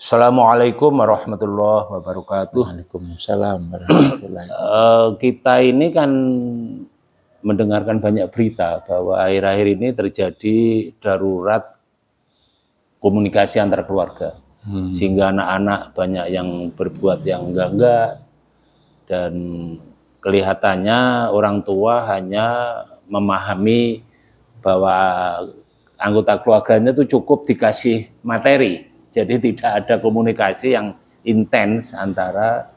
Assalamualaikum warahmatullahi wabarakatuh. Waalaikumsalam warahmatullahi Kita ini kan mendengarkan banyak berita bahwa akhir-akhir ini terjadi darurat komunikasi antar keluarga. Sehingga anak-anak banyak yang berbuat yang enggak-enggak. Dan kelihatannya orang tua hanya memahami bahwa anggota keluarganya itu cukup dikasih materi. Jadi tidak ada komunikasi yang intens antara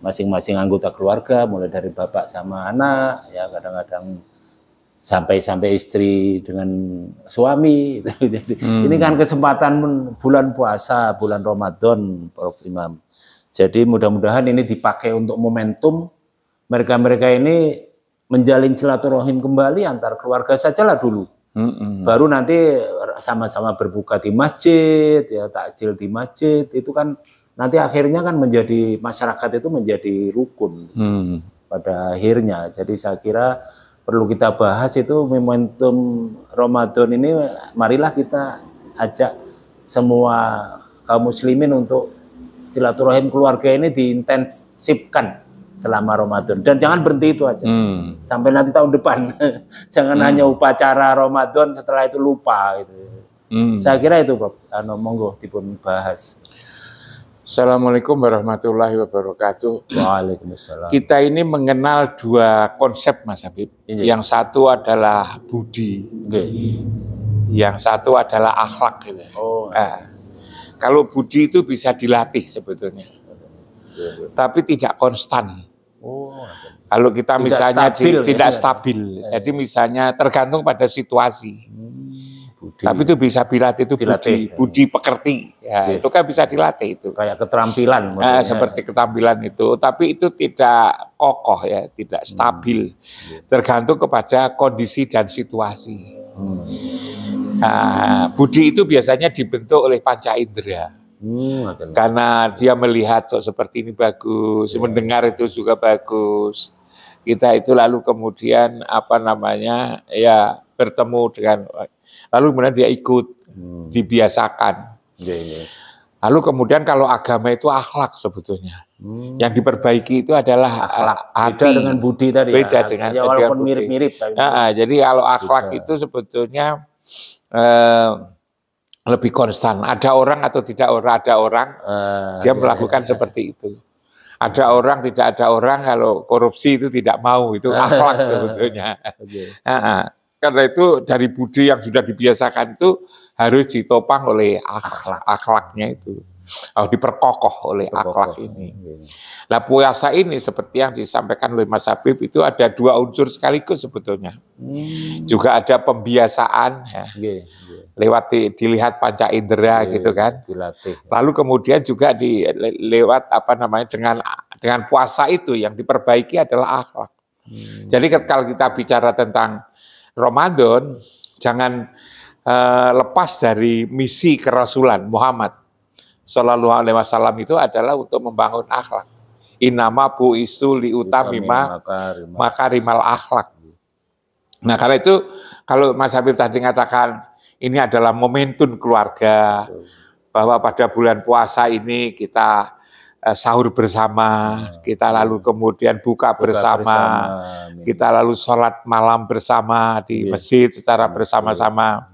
masing-masing anggota keluarga, mulai dari bapak sama anak, ya kadang-kadang sampai istri dengan suami. Jadi ini kan kesempatan bulan puasa, bulan Ramadan, Prof. Imam. Jadi mudah-mudahan ini dipakai untuk momentum mereka-mereka ini menjalin silaturahim kembali antar keluarga sajalah dulu. Baru nanti sama-sama berbuka di masjid, ya takjil di masjid, itu kan nanti akhirnya kan menjadi masyarakat itu menjadi rukun pada akhirnya. Jadi saya kira perlu kita bahas itu momentum Ramadan ini, marilah kita ajak semua kaum muslimin untuk silaturahim keluarga ini diintensifkan selama Ramadan, dan jangan berhenti itu aja sampai nanti tahun depan. Jangan hanya upacara Ramadan setelah itu lupa gitu. Saya kira itu, Prof. Monggo dipun bahas. Assalamualaikum warahmatullahi wabarakatuh. Waalaikumsalam. Kita ini mengenal dua konsep, Mas Habib. Yang satu adalah budi, yang satu adalah akhlak gitu. Kalau budi itu bisa dilatih sebetulnya, tapi tidak konstan. Kalau kita tidak misalnya stabil, tidak stabil, jadi misalnya tergantung pada situasi. Tapi itu bisa dilatih, itu budi pekerti, ya, itu kan bisa dilatih itu. Kayak keterampilan. Seperti keterampilan itu, tapi itu tidak kokoh ya, tidak stabil. Tergantung kepada kondisi dan situasi. Budi itu biasanya dibentuk oleh panca indera. Karena dia melihat seperti ini bagus, mendengar itu juga bagus. Kita itu lalu kemudian ya bertemu dengan, lalu kemudian dia ikut, dibiasakan. Lalu kemudian kalau agama itu akhlak sebetulnya. Yang diperbaiki itu adalah akhlak. Hati. Beda dengan budi tadi. Beda dengan ya, walaupun mirip-mirip. Jadi kalau akhlak itu sebetulnya lebih konstan. Ada orang atau tidak ada orang, dia melakukan seperti itu. Ada orang, tidak ada orang, kalau korupsi itu tidak mau, itu akhlak sebetulnya. Karena itu dari budi yang sudah dibiasakan itu harus ditopang oleh akhlaknya itu. Harus diperkokoh oleh akhlak ini. Nah, puasa ini seperti yang disampaikan oleh Mas Habib itu ada dua unsur sekaligus sebetulnya. Juga ada pembiasaan, ya. Lewat dilihat panca indera gitu kan. Dilatih. Lalu kemudian juga lewat dengan puasa itu yang diperbaiki adalah akhlak. Jadi kalau kita bicara tentang Ramadan, jangan lepas dari misi kerasulan Muhammad Shallallahu Alaihi Wasallam itu adalah untuk membangun akhlak. Innama bu'istu liutamima makarimal akhlak. Nah, karena itu kalau Mas Habib tadi mengatakan ini adalah momentum keluarga, bahwa pada bulan puasa ini kita sahur bersama, kita lalu kemudian buka bersama, kita lalu sholat malam bersama di masjid secara bersama-sama.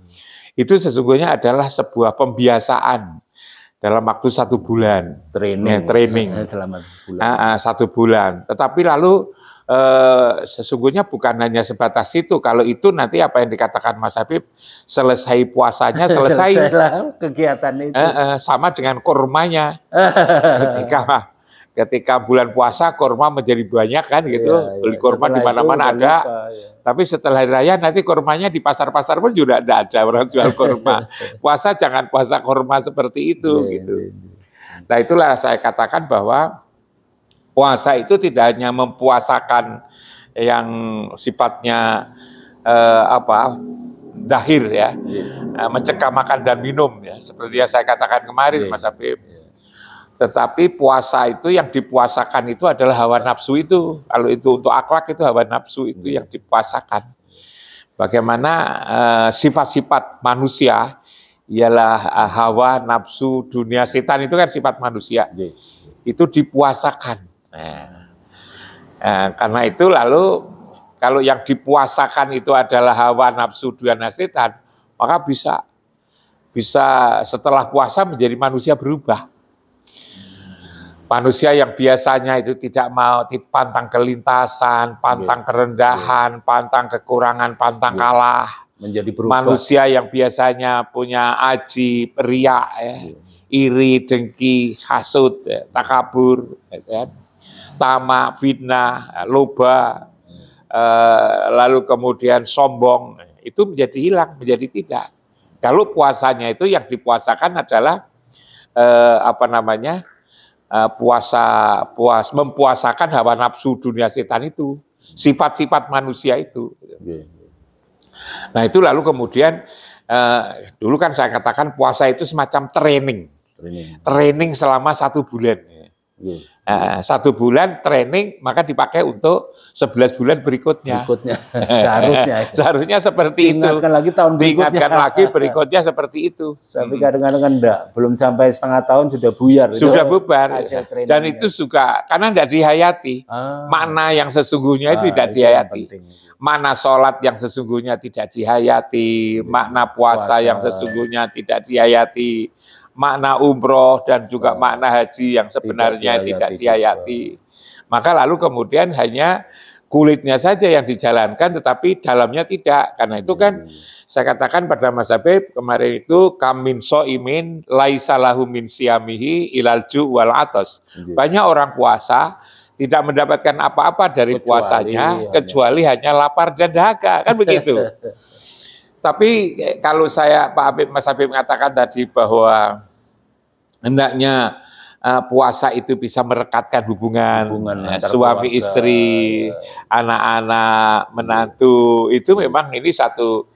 Itu sesungguhnya adalah sebuah pembiasaan dalam waktu 1 bulan. Training. Selama 1 bulan. 1 bulan. Tetapi lalu sesungguhnya bukan hanya sebatas itu. Kalau itu nanti apa yang dikatakan Mas Habib, selesai puasanya selesai kegiatan itu. Sama dengan kurmanya. Ketika bulan puasa kurma menjadi banyak kan gitu. Beli kurma di mana-mana ada. Tapi setelah hari raya nanti kurmanya di pasar-pasar pun juga ada orang jual kurma. Puasa jangan puasa kurma seperti itu gitu. Nah, itulah saya katakan bahwa puasa itu tidak hanya mempuasakan yang sifatnya dahir ya, mencegah makan dan minum ya, seperti yang saya katakan kemarin Mas Habib. Tetapi puasa itu yang dipuasakan itu adalah hawa nafsu itu. Kalau itu untuk akhlak itu hawa nafsu itu yang dipuasakan. Bagaimana sifat-sifat manusia ialah hawa, nafsu, dunia, setan itu kan sifat manusia. Itu dipuasakan. Karena itu lalu kalau yang dipuasakan itu adalah hawa, nafsu, dunia, setan, maka bisa setelah puasa menjadi manusia berubah. Manusia yang biasanya itu tidak mau pantang kelintasan, pantang kerendahan, pantang kekurangan, pantang kalah. Menjadi berubah. Manusia yang biasanya punya aji, riak, iri, dengki, hasud, takabur, tamak, fitnah, loba, lalu kemudian sombong, itu menjadi hilang, menjadi tidak. Kalau puasanya itu yang dipuasakan adalah mempuasakan hawa nafsu dunia setan itu, sifat-sifat manusia itu. Nah itu lalu kemudian dulu kan saya katakan puasa itu semacam training selama 1 bulan. 1 bulan training maka dipakai untuk 11 bulan berikutnya. Seharusnya seperti itu. Diingatkan lagi berikutnya seperti itu. Tapi kadang-kadang enggak, belum sampai setengah tahun sudah buyar. Sudah bubar. Dan itu juga karena tidak dihayati. Makna yang sesungguhnya itu tidak dihayati. Makna sholat yang sesungguhnya tidak dihayati. Makna puasa yang sesungguhnya tidak dihayati. Makna umroh dan juga makna haji yang sebenarnya tidak dihayati. Maka lalu kemudian hanya kulitnya saja yang dijalankan tetapi dalamnya tidak. Karena itu kan saya katakan pada Mas Habib kemarin itu kamin so'imin laisa lahu min siyamihi ilal ju' wal atos. Banyak orang puasa tidak mendapatkan apa-apa dari puasanya kecuali hanya lapar dan dahaga, kan begitu. Tapi kalau Mas Habib mengatakan tadi bahwa hendaknya puasa itu bisa merekatkan hubungan suami istri, anak-anak, menantu, itu memang ini satu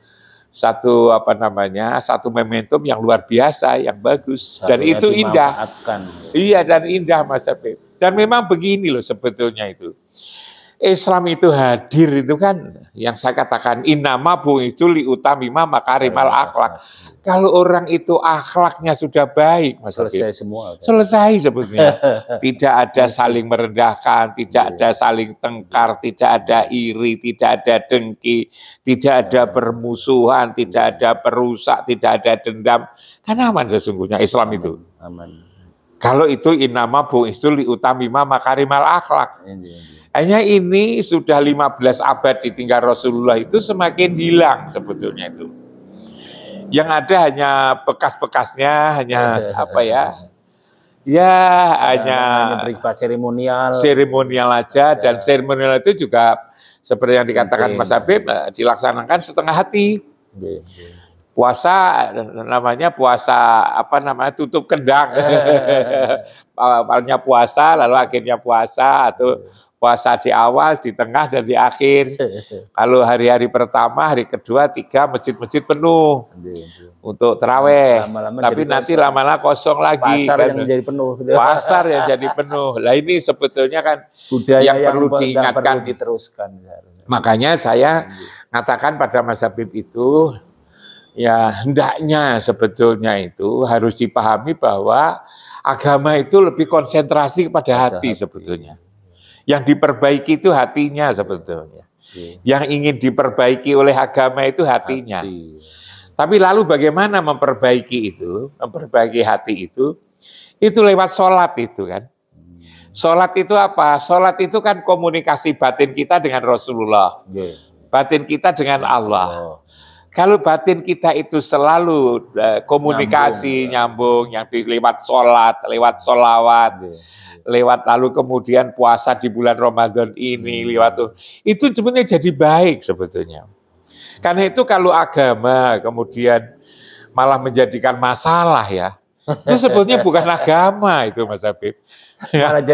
momentum yang luar biasa, yang bagus. Dan itu indah. Iya, dan indah Mas Habib. Dan memang begini loh sebetulnya itu. Islam itu hadir itu kan yang saya katakan innama bu'itsu liutamima makarimal akhlak. Kalau orang itu akhlaknya sudah baik, Mas selesai semua. Selesai sebetulnya. Tidak ada saling merendahkan, tidak ada saling tengkar, tidak ada iri, tidak ada dengki, tidak ada permusuhan, tidak ada perusak, tidak ada dendam. Kan aman sesungguhnya Islam itu. Aman. Kalau itu innama bu'itsu liutamima makarimal akhlak. Hanya ini sudah 15 abad ditinggal Rasulullah itu semakin hilang sebetulnya itu. Yang ada hanya bekas-bekasnya, hanya hanya bersifat seremonial aja, dan seremonial itu juga seperti yang dikatakan Mas Habib dilaksanakan setengah hati. Puasa namanya tutup kendang. Awalnya puasa lalu akhirnya puasa, atau puasa di awal, di tengah, dan di akhir. Kalau hari-hari pertama, hari kedua, 3 masjid-masjid penuh untuk taraweh. Tapi nanti lama-lama kosong lagi. Pasar yang menjadi penuh. Pasar yang jadi penuh. Lah ini sebetulnya kan budaya yang perlu diingatkan, diteruskan. Makanya saya katakan pada Mas Habib itu, ya hendaknya sebetulnya itu harus dipahami bahwa agama itu lebih konsentrasi kepada hati sebetulnya. Yang diperbaiki itu hatinya sebetulnya. Yang ingin diperbaiki oleh agama itu hatinya. Tapi lalu bagaimana memperbaiki itu? Memperbaiki hati itu lewat sholat itu kan. Sholat itu apa? Sholat itu kan komunikasi batin kita dengan Rasulullah. Batin kita dengan Allah. Kalau batin kita itu selalu komunikasi nyambung yang lewat sholat, lewat sholawat, lewat lalu kemudian puasa di bulan Ramadan ini, lewat itu sebenarnya jadi baik sebetulnya. Karena itu kalau agama kemudian malah menjadikan masalah ya, itu sebetulnya bukan agama itu Mas Habib.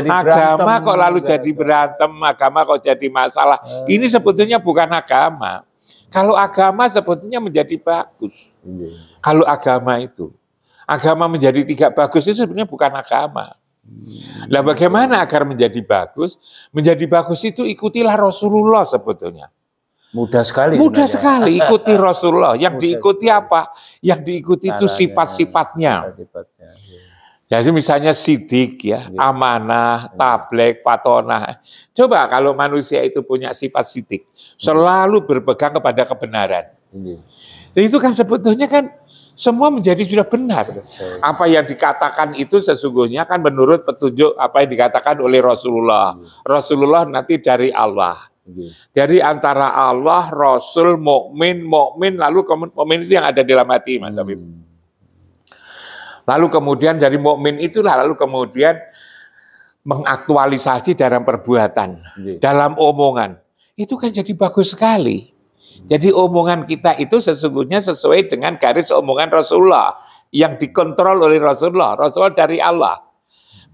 Agama kok lalu jadi berantem, agama kok jadi masalah. Ini sebetulnya bukan agama. Kalau agama sebetulnya menjadi bagus. Kalau agama menjadi tidak bagus itu sebenarnya bukan agama. Nah bagaimana agar menjadi bagus? Menjadi bagus itu ikutilah Rasulullah sebetulnya. Mudah sekali. Mudah sebenarnya. sekali ikuti Rasulullah. Yang Mudah diikuti sekali. apa? Yang diikuti itu Caranya, sifat-sifatnya. sifat-sifatnya. Jadi misalnya sidik ya, Iya. amanah, tablek, fatonah. Coba kalau manusia itu punya sifat sidik, selalu berpegang kepada kebenaran. Iya. Itu kan sebetulnya kan semua menjadi sudah benar. Selesai. Apa yang dikatakan itu sesungguhnya kan menurut petunjuk apa yang dikatakan oleh Rasulullah. Rasulullah nanti dari Allah. Iya. Jadi antara Allah, Rasul, mukmin, lalu mukmin itu yang ada di dalam hati, Mas Habib. Lalu kemudian dari mukmin itulah lalu kemudian mengaktualisasi dalam perbuatan, dalam omongan. Itu kan jadi bagus sekali. Jadi omongan kita itu sesungguhnya sesuai dengan garis omongan Rasulullah yang dikontrol oleh Rasulullah. Rasulullah dari Allah.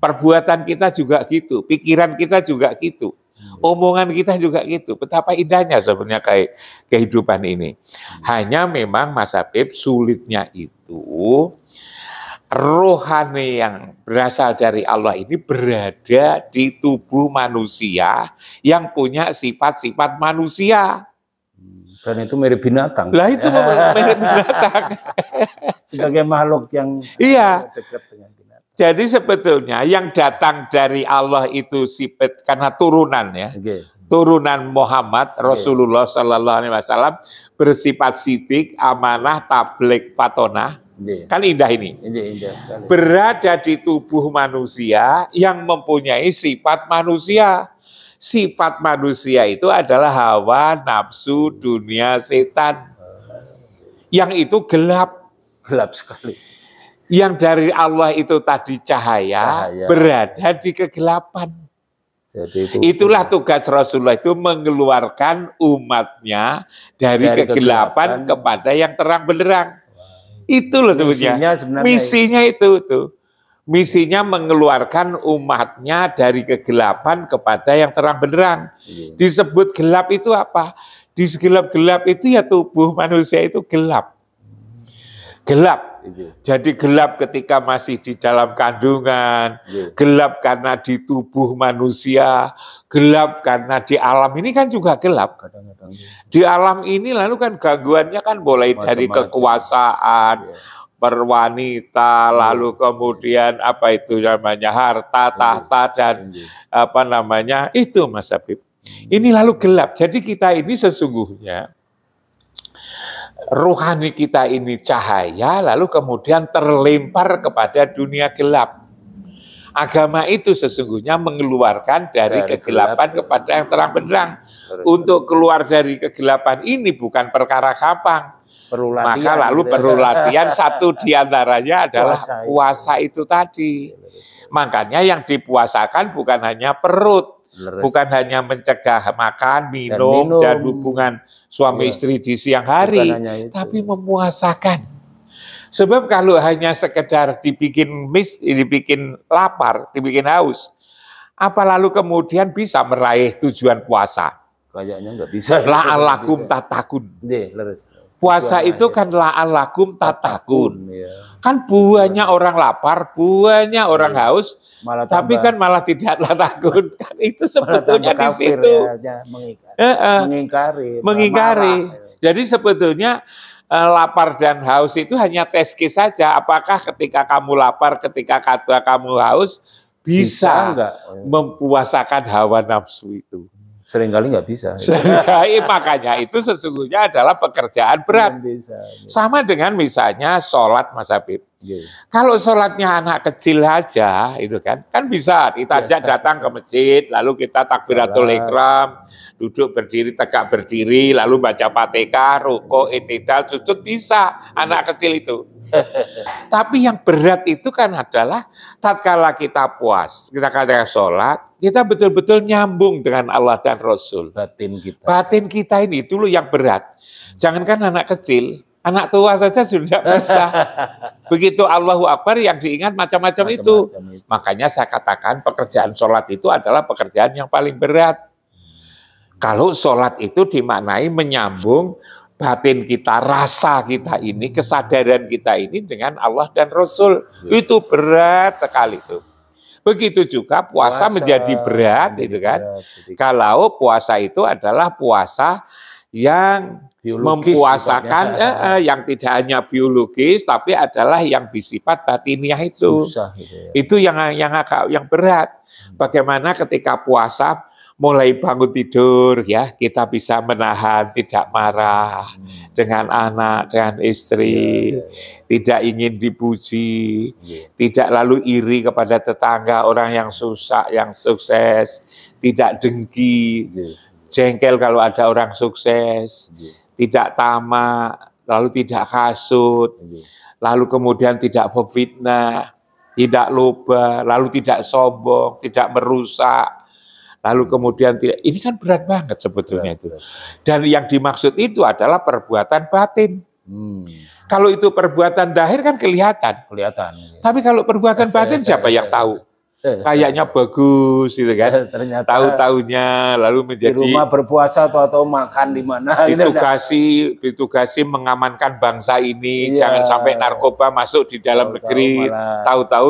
Perbuatan kita juga gitu, pikiran kita juga gitu. Omongan kita juga gitu. Betapa indahnya sebenarnya kayak kehidupan ini. Hanya memang Mas Habib sulitnya itu rohani yang berasal dari Allah ini berada di tubuh manusia yang punya sifat-sifat manusia. Dan itu mirip binatang. Lah itu mirip binatang. Sebagai makhluk yang iya. dekat dengan binatang. Jadi sebetulnya yang datang dari Allah itu sifat karena turunan ya. Okay. Turunan Muhammad Rasulullah Sallallahu Alaihi Wasallam bersifat sidik, amanah, tablek, fatonah. Kan indah ini. Indah sekali. Berada di tubuh manusia yang mempunyai sifat manusia. Sifat manusia itu adalah hawa, nafsu, dunia, setan. Yang itu gelap. Gelap sekali. Yang dari Allah itu tadi cahaya. Berada di kegelapan. Jadi itulah tugas Rasulullah itu mengeluarkan umatnya dari kegelapan kepada yang terang benderang. Itu loh sebenarnya. Misinya itu tuh. Misinya mengeluarkan umatnya dari kegelapan kepada yang terang benderang. Disebut gelap itu apa? Di gelap-gelap itu ya tubuh manusia itu gelap. Gelap. Jadi gelap ketika masih di dalam kandungan, gelap karena di tubuh manusia, gelap karena di alam ini kan juga gelap. Di alam ini lalu kan gangguannya kan mulai dari kekuasaan, perwanita, lalu kemudian apa itu namanya harta, tahta dan apa namanya itu Mas Habib. Ini lalu gelap. Jadi kita ini sesungguhnya rohani kita ini cahaya, lalu kemudian terlempar kepada dunia gelap. Agama itu sesungguhnya mengeluarkan dari kegelapan kepada yang terang benderang. Untuk keluar dari kegelapan ini bukan perkara gampang. Maka lalu perlu latihan, satu diantaranya adalah puasa itu tadi. Makanya yang dipuasakan bukan hanya perut, bukan hanya mencegah makan, minum, dan hubungan suami istri di siang hari, tapi memuasakan. Sebab kalau hanya sekedar dibikin lapar, dibikin haus, apa lalu kemudian bisa meraih tujuan puasa? Kayaknya nggak bisa. La'alakum tatakun. Puasa itu kan la'alakum tatakun. Kan buahnya orang lapar, buahnya orang haus, tapi kan malah tidak takun. Kan itu sebetulnya di situ. Mengingkari. Jadi sebetulnya lapar dan haus itu hanya tes case saja. Apakah ketika kamu lapar, ketika kamu haus, bisa mempuasakan hawa nafsu itu? Seringkali nggak bisa. Seringkali, makanya itu sesungguhnya adalah pekerjaan berat. Sama dengan misalnya sholat Mas Habib. Kalau sholatnya anak kecil aja, itu kan bisa kita ajak datang ke masjid, lalu kita takbiratul ihram, duduk berdiri, tegak berdiri, lalu baca Fatihah, ruku, i'tidal, sujud, bisa anak kecil itu. Tapi yang berat itu kan adalah tatkala kita kita katakan sholat, kita betul-betul nyambung dengan Allah dan Rasul. Batin kita ini dulu yang berat. Jangankan anak kecil, anak tua saja sudah bisa. Begitu Allahu Akbar yang diingat macam-macam itu. Makanya saya katakan pekerjaan sholat itu adalah pekerjaan yang paling berat. Kalau sholat itu dimaknai menyambung batin kita, rasa kita ini, kesadaran kita ini dengan Allah dan Rasul. Itu berat sekali itu. Begitu juga puasa menjadi berat, itu kan. Kalau puasa itu adalah puasa yang Biologis mempuasakan, yang tidak hanya biologis, tapi adalah yang bersifat batiniah itu. Susah gitu ya. Itu yang berat. Bagaimana ketika puasa mulai bangun tidur ya kita bisa menahan, tidak marah dengan anak, dengan istri, tidak ingin dipuji, tidak lalu iri kepada tetangga orang yang susah, yang sukses, tidak dengki, jengkel kalau ada orang sukses, tidak tamak, lalu tidak hasut, lalu kemudian tidak memfitnah, tidak loba, lalu tidak sombong, tidak merusak. Lalu kemudian tidak, ini kan berat banget sebetulnya itu. Dan yang dimaksud itu adalah perbuatan batin. Kalau itu perbuatan zahir kan kelihatan. Tapi kalau perbuatan batin siapa yang tahu? Kayaknya bagus gitu kan. Ternyata tahu-taunya lalu menjadi di rumah berpuasa atau makan di mana ditugasi mengamankan bangsa ini, jangan sampai narkoba masuk di dalam negeri. Tahu-tahu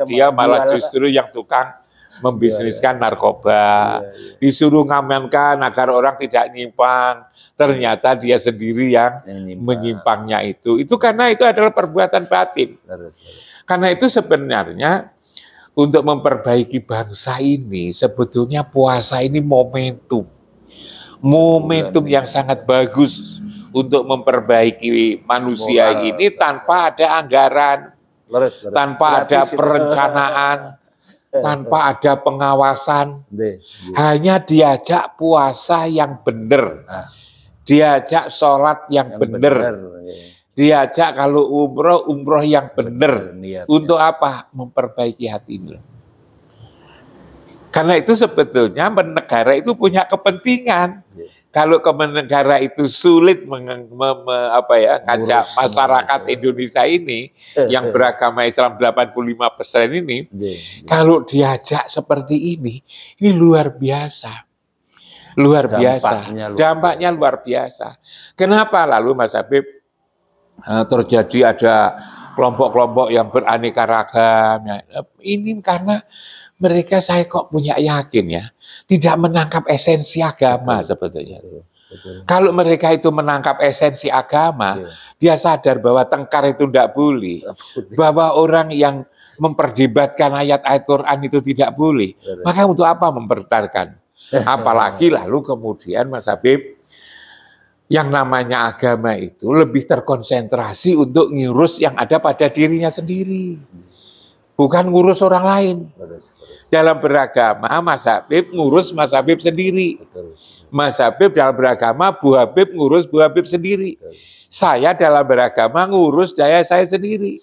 dia malah justru yang tukang membisniskan narkoba, disuruh ngamankan agar orang tidak nyimpang, ternyata dia sendiri yang menyimpangnya itu karena itu adalah perbuatan batin. Karena itu sebenarnya untuk memperbaiki bangsa ini sebetulnya puasa ini momentum yang sangat bagus untuk memperbaiki manusia ini tanpa ada anggaran, tanpa ada perencanaan, tanpa ada pengawasan, hanya diajak puasa yang benar, diajak sholat yang benar, diajak kalau umroh yang benar. Untuk apa? Memperbaiki hati ini. Karena itu sebetulnya negara itu punya kepentingan. Kalau negara itu sulit ngajak masyarakat Indonesia ini yang beragama Islam 85% ini, kalau diajak seperti ini luar biasa. Dampaknya luar biasa. Kenapa lalu Mas Habib terjadi ada kelompok-kelompok yang beraneka ragam? Ini karena mereka saya kok punya yakin ya, tidak menangkap esensi agama sebetulnya. Kalau mereka itu menangkap esensi agama, dia sadar bahwa tengkar itu tidak boleh, bahwa orang yang memperdebatkan ayat-ayat Quran itu tidak boleh. Maka untuk apa mempertaruhkan? Apalagi lalu kemudian Mas Habib, yang namanya agama itu lebih terkonsentrasi untuk ngurus yang ada pada dirinya sendiri. Bukan ngurus orang lain. Dalam beragama, Mas Habib ngurus Mas Habib sendiri. Mas Habib dalam beragama, Bu Habib ngurus Bu Habib sendiri. Saya dalam beragama ngurus saya sendiri.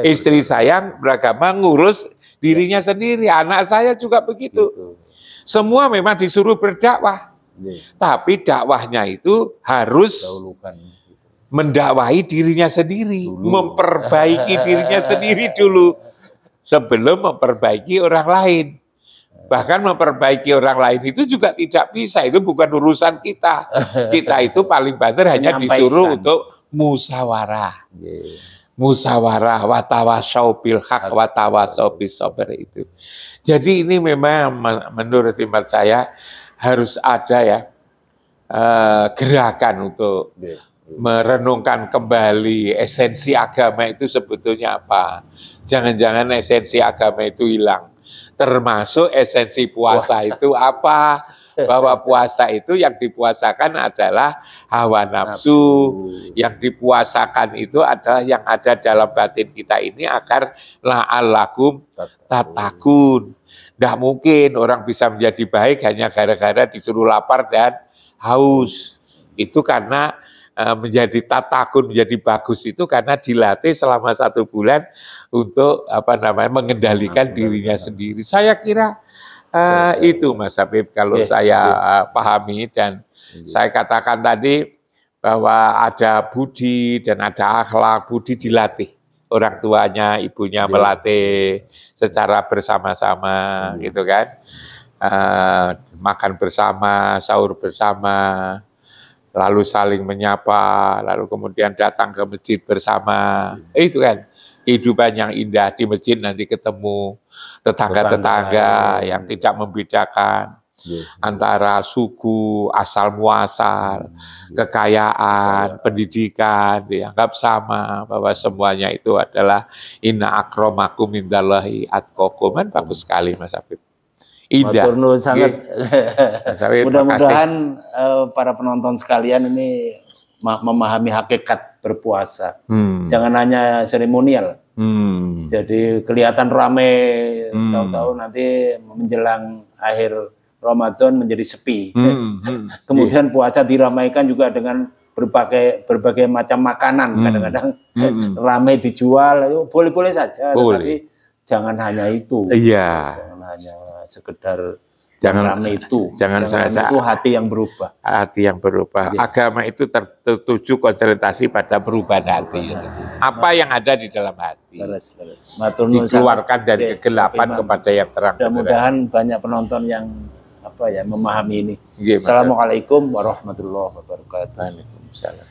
Istri saya beragama ngurus dirinya sendiri. Anak saya juga begitu. Semua memang disuruh berdakwah. Tapi dakwahnya itu harus mendakwahi dirinya sendiri. Memperbaiki dirinya sendiri dulu. Sebelum memperbaiki orang lain. Bahkan memperbaiki orang lain itu juga tidak bisa. Itu bukan urusan kita. Kita itu paling banter hanya disuruh untuk musyawarah. Musyawarah, watawasau bil haq, watawasau bis sabr itu. Jadi ini memang menurut hemat saya harus ada ya gerakan untuk merenungkan kembali esensi agama itu sebetulnya apa. Jangan-jangan esensi agama itu hilang. Termasuk esensi puasa itu apa. Bahwa puasa itu yang dipuasakan adalah hawa nafsu. Yang dipuasakan itu adalah yang ada dalam batin kita ini agar la'allakum tatakun. Tidak mungkin orang bisa menjadi baik hanya gara-gara disuruh lapar dan haus. Itu karena menjadi tatakun, menjadi bagus itu karena dilatih selama 1 bulan untuk mengendalikan dirinya sendiri. Saya kira itu Mas Habib kalau saya pahami dan saya katakan tadi bahwa ada budi dan ada akhlak. Budi dilatih, orang tuanya, ibunya melatih secara bersama-sama gitu kan. Makan bersama, sahur bersama, lalu saling menyapa, lalu kemudian datang ke masjid bersama. Itu kan kehidupan yang indah di masjid, nanti ketemu tetangga-tetangga yang tidak membedakan. antara suku, asal muasal, kekayaan, pendidikan dianggap sama, bahwa semuanya itu adalah inna akramakum indallahi atqakum. Kan bagus sekali Mas Hafid. Indah. Sangat. Mudah-mudahan para penonton sekalian ini memahami hakikat berpuasa. Jangan hanya seremonial. Jadi kelihatan ramai, tahu-tahu nanti menjelang akhir Ramadan menjadi sepi. Kemudian puasa diramaikan juga dengan berbagai macam makanan. Kadang-kadang ramai dijual, boleh-boleh saja. Tapi jangan hanya itu. Iya. Jangan hanya sekedar ramai itu. Jangan itu hati yang berubah. Hati yang berubah. Agama itu tertuju konsentrasi pada perubahan hati. Apa yang ada di dalam hati. Dikeluarkan dari kegelapan kepada yang terang. Mudah-mudahan banyak penonton yang memahami ini. Assalamualaikum warahmatullahi wabarakatuh. Waalaikumsalam.